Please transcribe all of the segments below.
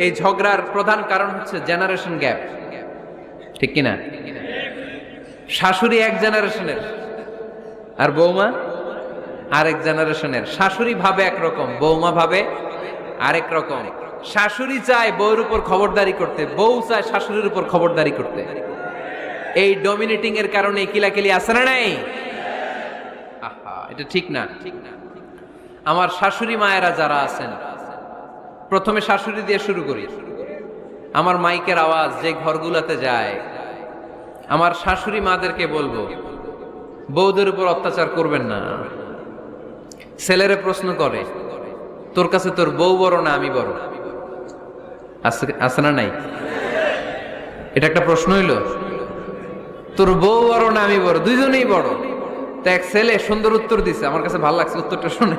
এই ঝগড়ার প্রধান কারণ হচ্ছে জেনারেশন গ্যাপ, ঠিক কিনা? শাশুড়ি এক জেনারেশনের আর বৌমা আরেক জেনারেশনের। শাশুড়ি ভাবে একরকম, বৌমা ভাবে আরেক রকম। শাশুড়ি চায় বউর উপর খবরদারি করতে, বউ চায় শাশুড়ির উপর খবরদারি করতে। এই ডমিনেটিং এর কারণে কিলাকিলি আছে না নাই? আহা, এটা ঠিক না। আমার শাশুড়ি মায়েরা যারা আছেন, প্রথমে শাশুড়ি দিয়ে শুরু করি। আমার মাইকের আওয়াজ যে ঘরগুলোতে যায়, আমার শাশুড়ি মাদেরকে বলবো, বউদের উপর অত্যাচার করবেন না। ছেলেরে প্রশ্ন করে, তোর কাছে তোর বউ বড় না আমি বড়? আছে না নাই? এটা একটা প্রশ্ন হইল। তোর বউ বড় না আমি বড়? দুইজনেই বড়। তা এক ছেলে সুন্দর উত্তর দিছে, আমার কাছে ভালো লাগছে উত্তরটা শুনে।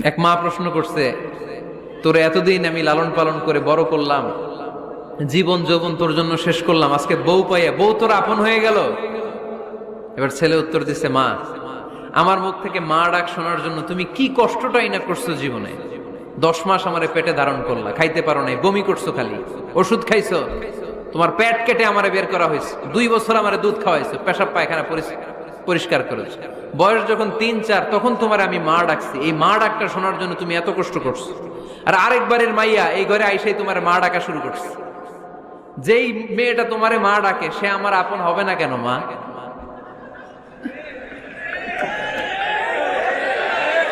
এক মা প্রশ্ন করছে, তোর এতদিন আমি লালন পালন করে বড় করলাম, জীবন যৌবন তোর জন্য শেষ করলাম, আজকে বউ পাইয়া বউ তোর আপন হয়ে গেল? এবার ছেলে উত্তর দিছে, মা, আমার মুখ থেকে মা ডাক শোনার জন্য তুমি কি কষ্টটাই না করছো জীবনে। 10 মাস আমারে পেটে ধারণ করলা, খাইতে পারো নাই, বমি করছো, খালি ওষুধ খাইছো, তোমার পেট কেটে আমারে বের করা হয়েছে, 2 বছর আমারে দুধ খাওয়াইছো, পেশাব পায়খানা পরিষ্কার করেছো। বয়স যখন 3-4 তখন তোমার আমি মা ডাকছি, এই মা ডাকটা শোনার জন্য তুমি এত কষ্ট করছো। আর আরেকবারের মাইয়া এই ঘরে আইসাই তোমার মা ডাকা শুরু করছে। যেই মেয়েটা তোমারে মা ডাকে সে আমার আপন হবে না কেন মা?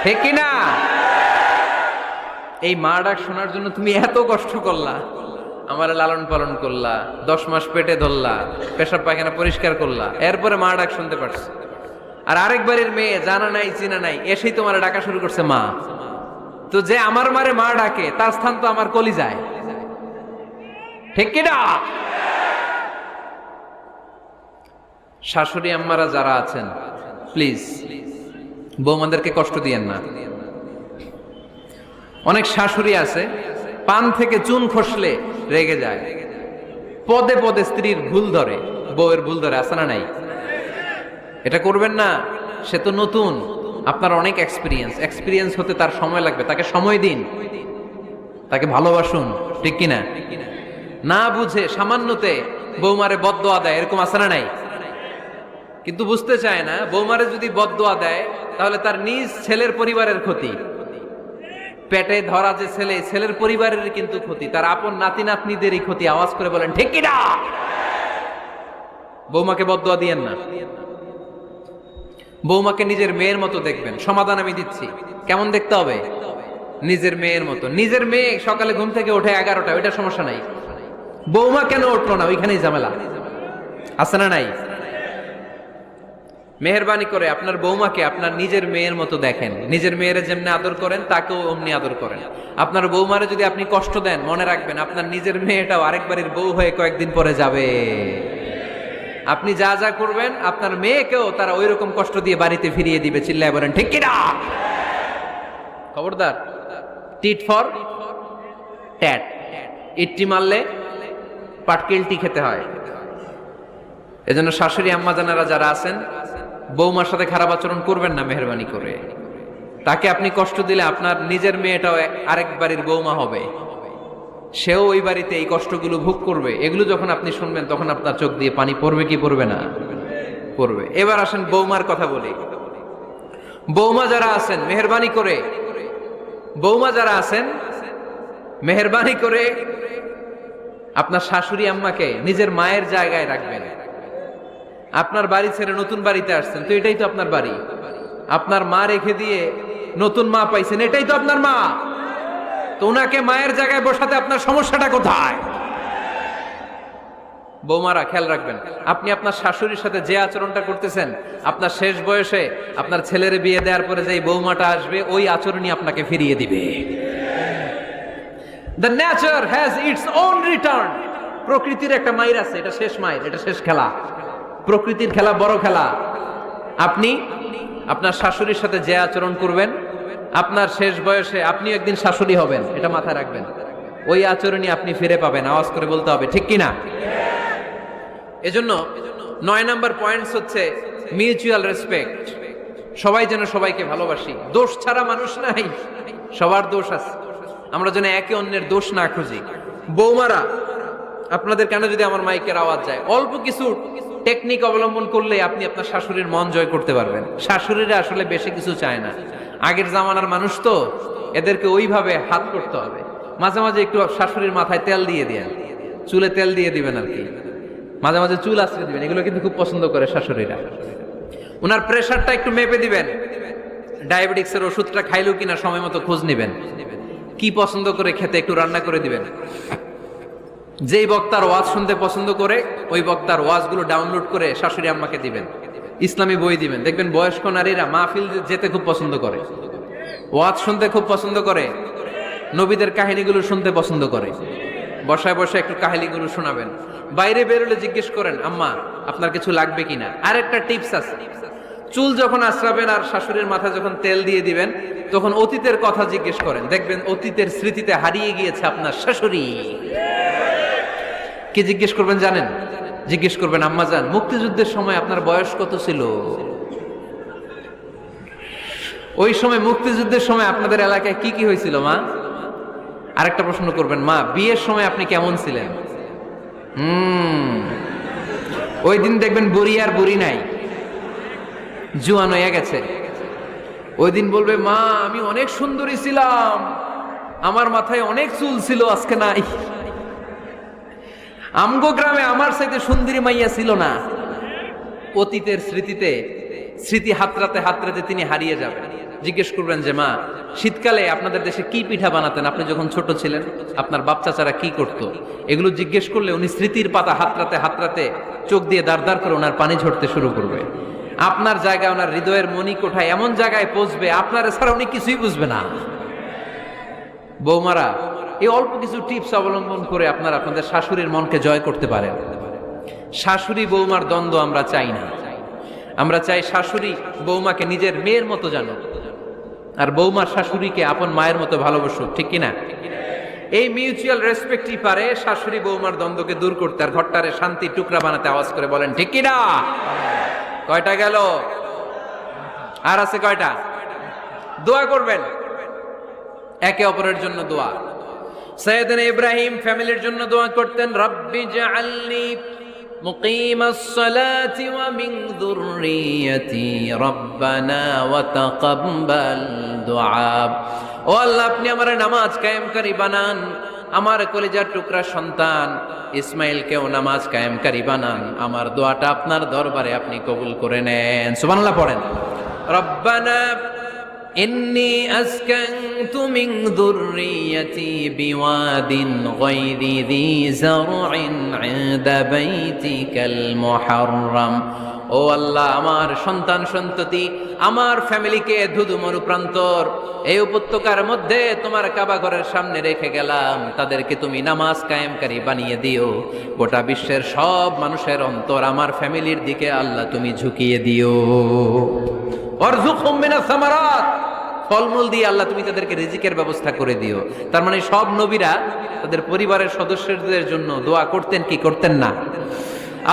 ঠিক কিনা? এই মা ডাক শোনার জন্য তুমি এত কষ্ট করলা, আমার লালন পালন করলা, 10 মাস পেটে ধরলা, পেশাব পায়খানা পরিষ্কার করলা, এরপরে মা ডাক শুনতে পারছে। আর আরেকবারের মেয়ে জানা নাই চিনা নাই এসেই তোমার ডাকা শুরু করছে মা। তো যে আমার মারে মা ডাকে তার স্থান তো আমার কলিজায়, ঠিক কিনা? শাশুড়ি আম্মারা যারা আছেন, প্লিজ বৌমাদেরকে কষ্ট দিয়েন না। অনেক শাশুড়ি আছে পান থেকে চুন খসলে রেগে যায়, পদে পদে স্ত্রীর ভুল ধরে, বউয়ের ভুল ধরে, আছে না নাই? এটা করবেন না। সে তো নতুন, আপনার অনেক এক্সপিরিয়েন্স হতে তার সময় লাগবে, তাকে সময় দিন, তাকে ভালোবাসুন, ঠিক কিনা? না বুঝে সামান্যতে বৌমারে বদদোয়া দেয়, এরকম আছে না নাই? কিন্তু বুঝতে চায় না, বৌমারে যদি বদদোয়া দেয় তাহলে তার নিজ ছেলের পরিবারের ক্ষতি, পেটে ধরা যে ছেলে, ছেলের পরিবারের কিন্তু ক্ষতি, তার আপন নাতি নাতনিদেরই ক্ষতি। আওয়াজ করে বলেন ঠিক কিনা? বৌমাকে বদদোয়া দিয়েন না। বৌমাকে নিজের মেয়ের মতো দেখবেন। সমাধান আমি দিচ্ছি, কেমন দেখতে হবে? নিজের মেয়ের মতো। নিজের মেয়ে সকালে ঘুম থেকে ওঠে 11টা, ওইটা সমস্যা নাই। বৌমা কেন উঠলো না, ওইখানেই ঝামেলা, আছে না নাই? মেহেরবানি করে আপনার বৌমাকে আপনার নিজের মেয়ের মতো দেখেন। নিজের মেয়েরে যেমনি আদর করেন তাকেও অমনি আদর করেন। আপনার বৌমারে যদি আপনি কষ্ট দেন, মনে রাখবেন আপনার নিজের মেয়েটাও আরেকবারের বউ হয়ে কয়েকদিন পরে যাবে। আপনি যা যা করবেন আপনার মেয়েকেও তারা ওই রকম কষ্ট দিয়ে বাড়িতে ফিরিয়ে দিবে। চিল্লায় বলেন ঠিক কিনা? খবরদার, টিট ফর ট্যাট। ইট্টি মারলে পাটকেলটি খেতে হয়। এজন্য শাশুড়ি আম্মা জানারা যারা আছেন, বৌমার সাথে খারাপ আচরণ করবেন না মেহেরবানি করে। তাকে আপনি কষ্ট দিলে আপনার নিজের মেয়েটাও আরেক বাড়ির বৌমা হবে, সেও ওই বাড়িতে এই কষ্টগুলো ভোগ করবে। এগুলো যখন আপনি শুনবেন তখন আপনার চোখ দিয়ে পানি পড়বে কি পড়বে না? পড়বে। এবার আসেন বৌমার কথা বলি। বৌমা যারা আছেন মেহেরবানি করে, বৌমা যারা আছেন মেহেরবানি করে আপনার শাশুড়ি আম্মাকে নিজের মায়ের জায়গায় রাখবেন। আপনার বাড়ি ছেড়ে নতুন বাড়িতে আসছেন, তো এটাই তো আপনার বাড়ি। আপনার মা রেখে দিয়ে নতুন মা পাইছেন, এটাই তো আপনার মা। তো ওনাকে মায়ের জায়গায় বসাতে আপনার সমস্যাটা কোথায়? বৌমারা খেয়াল রাখবেন, আপনি আপনার শাশুড়ির সাথে যে আচরণটা করতেছেন, আপনার শেষ বয়সে আপনার ছেলের বিয়ে দেওয়ার পরে যে বৌমাটা আসবে ওই আচরণই আপনাকে ফিরিয়ে দিবে। The nature has its own return. প্রকৃতির একটা মাইর আছে, এটা শেষ মাইর, এটা শেষ খেলা। প্রকৃতির খেলা বড় খেলা। আপনি আপনার শাশুড়ির সাথে যে আচরণ করবেন, আপনার শেষ বয়সে আপনি একদিন শাশুড়ি হবেন, এটা মাথায় রাখবেন। ওই আচরণই আপনি ফিরে পাবেন। আওয়াজ করে বলতে হবে ঠিক কিনা? এজন্য 9 নাম্বার পয়েন্টস হচ্ছে মিউচুয়াল রেসপেক্ট। সবাই যেন সবাইকে ভালোবাসি। দোষ ছাড়া মানুষ নাই, সবার দোষ আছে। আমরা যেন একে অন্যের দোষ না খুঁজি। বৌমারা, আপনাদের কেন যদি আমার মাইকের আওয়াজ যায়, অল্প কিছু টেকনিক অবলম্বন করলে আপনি আপনার শাশুড়ির মন জয় করতে পারবেন। শাশুড়িরা আসলে বেশি কিছু চায় না, আগের জামানার মানুষ তো, এদেরকে ওইভাবে হাত করতে হবে। মাঝে মাঝে একটু শাশুড়ির মাথায় তেল দিয়ে দেন, চুলে তেল দিয়ে দিবেন আর কি, মাঝে মাঝে চুল আশ্রয় দিবেন, এগুলো কিন্তু খুব পছন্দ করে শাশুড়িরা। ওনার প্রেশারটা একটু মেপে দিবেন, ডায়াবেটিক্সের ওষুধটা খাইলো কিনা সময় মতো খোঁজ নিবেন, কি পছন্দ করে খেতে একটু রান্না করে দিবেন। যেই বক্তার ওয়াজ শুনতে পছন্দ করে ওই বক্তার ওয়াজগুলো ডাউনলোড করে শাশুড়ি আম্মাকে দিবেন, ইসলামী বই দিবেন। দেখবেন বয়স্ক নারীরা মাহফিল যেতে খুব পছন্দ করে, ওয়াজ শুনতে খুব পছন্দ করে, নবীদের কাহিনীগুলো শুনতে পছন্দ করে। বসায় বসে একটু কাহিনীগুলো শোনাবেন। বাইরে বেরোলে জিজ্ঞেস করেন, আম্মা আপনার কিছু লাগবে কিনা। আর একটা টিপস আছে, চুল যখন আশ্রাবেন আর শাশুড়ির মাথায় যখন তেল দিয়ে দিবেন, তখন অতীতের কথা জিজ্ঞেস করেন। দেখবেন অতীতের স্মৃতিতে হারিয়ে গিয়েছে আপনার শাশুড়ি। কি জিজ্ঞেস করবেন জানেন? জিজ্ঞেস করবেন, আম্মা জান, মুক্তিযুদ্ধের সময় আপনার বয়স কত ছিল? ওই সময় মুক্তিযুদ্ধের সময় আপনাদের এলাকায় কি কি হয়েছিল মা? আরেকটা প্রশ্ন করবেন, মা বিয়ের সময় আপনি কেমন ছিলেন? ওই দিন দেখবেন বুড়ি আর বুড়ি নাই, জুয়ান হয়ে গেছে। ওই দিন বলবে, মা আমি অনেক সুন্দরী ছিলাম, আমার মাথায় অনেক চুল ছিল, আজকে নাই। আমগো গ্রামে আমার চাইতে সুন্দরী মাইয়া ছিল না। অতীতের স্মৃতিতে, স্মৃতি হাতরাতে হাতরাতে তিনি হারিয়ে যাবেন। জিজ্ঞেস করবেন যে, মা শীতকালে আপনাদের দেশে কি পিঠা বানাতেন আপনি যখন ছোট ছিলেন? আপনার বাপ চাচারা কি করত? এগুলো জিজ্ঞেস করলে উনি স্মৃতির পাতা হাতরাতে হাতরাতে চোখ দিয়ে দাঁড় দাঁড় করে ওনার পানি ঝরতে শুরু করবে। আপনার জায়গায়, ওনার হৃদয়ের মনি কোঠায় এমন জায়গায় পৌঁছবে, আপনার ছাড়া উনি কিছুই বুঝবে না। বৌমারা, এই অল্প কিছু টিপস অবলম্বন করে আপনারা আপনাদের শাশুড়ির মনকে জয় করতে পারেন। শাশুড়ি বৌমার দ্বন্দ্ব আমরা চাই না। আমরা চাই শাশুড়ি বৌমাকে নিজের মেয়ের মতো জানুক, আর বৌমা শাশুড়িকে আপন মায়ের মতো ভালোবাসুক, ঠিক কিনা? এই মিউচুয়াল রেসপেক্টই পারে শাশুড়ি বৌমার দ্বন্দ্বকে দূর করতে, আর ঘরটারে শান্তি টুকরা বানাতে। আওয়াজ করে বলেন ঠিক কিনা? কয়টা গেল? আর আছে কয়টা? দোয়া করবেন একে অপরের জন্য। দোয়া, সাইয়েদনা ইব্রাহিম ফ্যামিলির জন্য দোয়া করতেন, রব্বি জাআলনি মুকিমাস সালাতি ওয়া মিন যুররিয়াতি রব্বানা ওয়া তাকাব্বাল দুআ। ও আল্লাহ, আপনি আমার নামাজ কায়েমকারী বানান, আমার কলিজার টুকরা সন্তান ইসমাইলকেও নামাজ কায়েমকারী বানান, আমার দোয়াটা আপনার দরবারে আপনি কবুল করে নেন। সুবহানাল্লাহ পড়েন। রব্বানা ইন্নী আসকানতু মিন যুররিয়াতি বিওয়াদিন গায়রি যী যারইন ইনদা বাইতিকাল মুহাররাম। ও আল্লাহ, আমার সন্তান সন্ততি, আমার ফ্যামিলিকে ধুধু মরুপ্রান্তর এই উপত্যকার মধ্যে তোমার কাবা ঘরের সামনে রেখে গেলাম, তাদেরকে তুমি নামাজ কায়েমকারী বানিয়ে দিও। গোটা বিশ্বের সব মানুষের অন্তর আমার ফ্যামিলির দিকে আল্লাহ তুমি ঝুঁকিয়ে দিও। ওয়ারযুকহুম মিনাস সামারাত, ফলমূল দিয়ে আল্লাহ তুমি তাদেরকে রিজিকের ব্যবস্থা করে দিও। তার মানে সব নবীরা তাদের পরিবারের সদস্যদের জন্য দোয়া করতেন কি করতেন না?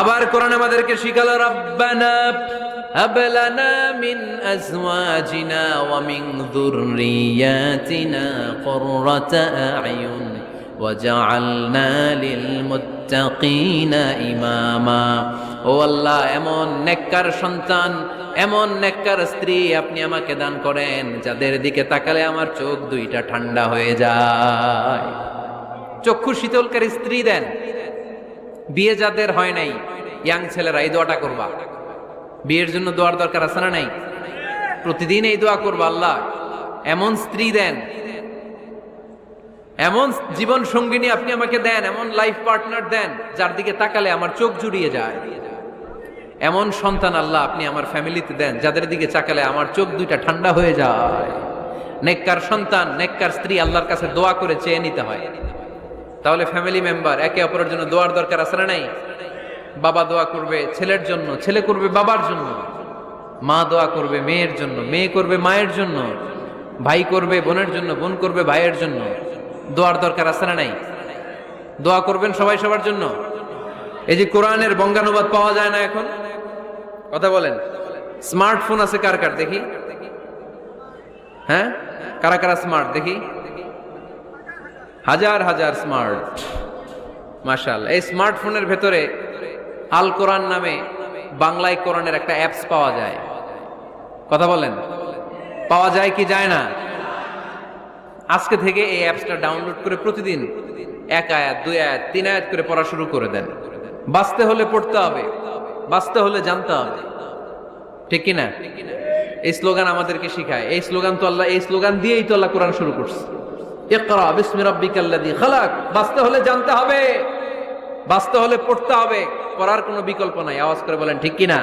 আবার কোরআন আমাদেরকে শিখালো, রব্বানা হাব লানা মিন আজওয়াজিনা ওয়া মিন যুররিয়াতিনা কুররাতা আ'য়ুন ওয়াজআলনা লিল মুত্তাকিনা ইমামা। ও আল্লাহ, এমন নেককার সন্তান, এমন নেককার স্ত্রী আপনি আমাকে দান করেন যাদের দিকে তাকালে আমার চোখ দুইটা ঠান্ডা হয়ে যায়। চক্ষু শীতলকারী স্ত্রী দেন। বিয়ে যাদের হয় নাই, ইয়াং ছেলেরা এই দোয়াটা করবা। বিয়ের জন্য দোয়ার দরকার আছে না নাই? প্রতিদিন এই দোয়া করবা, আল্লাহ এমন স্ত্রী দেন, এমন জীবন সঙ্গিনী আপনি আমাকে দেন, এমন লাইফ পার্টনার দেন যার দিকে তাকালে আমার চোখ জুড়িয়ে যায়। এমন সন্তান আল্লাহ আপনি আমার ফ্যামিলিতে দেন যাদের দিকে তাকালে আমার চোখ দুইটা ঠান্ডা হয়ে যায়। নেককার সন্তান, নেককার স্ত্রী আল্লাহর কাছে দোয়া করে চেয়ে নিতে হয়। তাহলে ফ্যামিলি মেম্বার একে অপরের জন্য দোয়ার দরকার আছে না নাই? বাবা দোয়া করবে ছেলের জন্য, ছেলে করবে বাবার জন্য, মা দোয়া করবে মেয়ের জন্য, মেয়ে করবে মায়ের জন্য, ভাই করবে বোনের জন্য, বোন করবে ভাইয়ের জন্য। দোয়ার দরকার আছে না নাই? দোয়া করবেন সবাই সবার জন্য। এই যে কোরআনের বঙ্গানুবাদ পাওয়া যায় না এখন, কথা বলেন। স্মার্টফোন আছে কার কার দেখি? হ্যাঁ, কারা কারা স্মার্ট দেখি? হাজার হাজার স্মার্ট, মাশাআল্লাহ। এই স্মার্টফোনের ভেতরে আল কোরআন নামে বাংলায় কোরআনের একটা অ্যাপস পাওয়া যায়। কথা বলেন, পাওয়া যায় কি যায় না? আজকে থেকে এই অ্যাপসটা ডাউনলোড করে প্রতিদিন 1 আয়াত 2 আয়াত 3 আয়াত করে পড়া শুরু করে দেন। বাঁচতে হলে পড়তে হবে, বাঁচতে হলে জানতে হবে, ঠিক কিনা? এই স্লোগান আমাদেরকে শিখায়। এই স্লোগান তো আল্লাহ, এই স্লোগান দিয়েই তো আল্লাহ কোরআন শুরু করছে, ইকরা বিসমি রাব্বিকাল্লাযী খালাক। বাঁচতে হলে জানতে হবে, বাঁচতে হলে পড়তে হবে, পড়ার কোনো বিকল্প নাই। আওয়াজ করে বলেন ঠিক কিনা?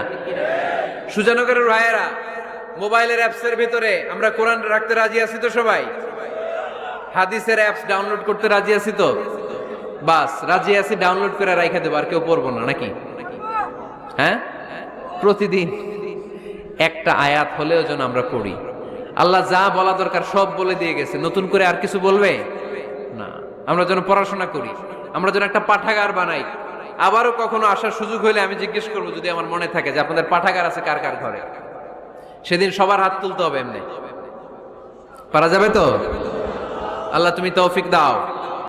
সুজানগরের ভাইয়েরা, মোবাইলের অ্যাপসের ভিতরে আমরা কোরআন রাখতে রাজি আছি তো সবাই? হাদিসের অ্যাপস ডাউনলোড করতে রাজি আছি তো? বাস রাজি আছি, ডাউনলোড করে রাইখা দেবো, আর কেউ পড়বো না নাকি? হ্যাঁ, প্রতিদিন একটা আয়াত হলেও যেন আমরা পড়ি। আল্লাহ যা বলা দরকার সব বলে দিয়ে গেছে, নতুন করে আর কিছু বলবে না। আমরা যেন পড়াশোনা করি, আমরা যেন একটা পাঠাগার বানাই। আবারও কখনো আসার সুযোগ হলে আমি জিজ্ঞেস করবো, যদি আমার মনে থাকে যে আপনাদের পাঠাগার আছে কার কার ঘরে, সেদিন সবার হাত তুলতে হবে। এমনি পারা যাবে তো? আল্লাহ তুমি তৌফিক দাও।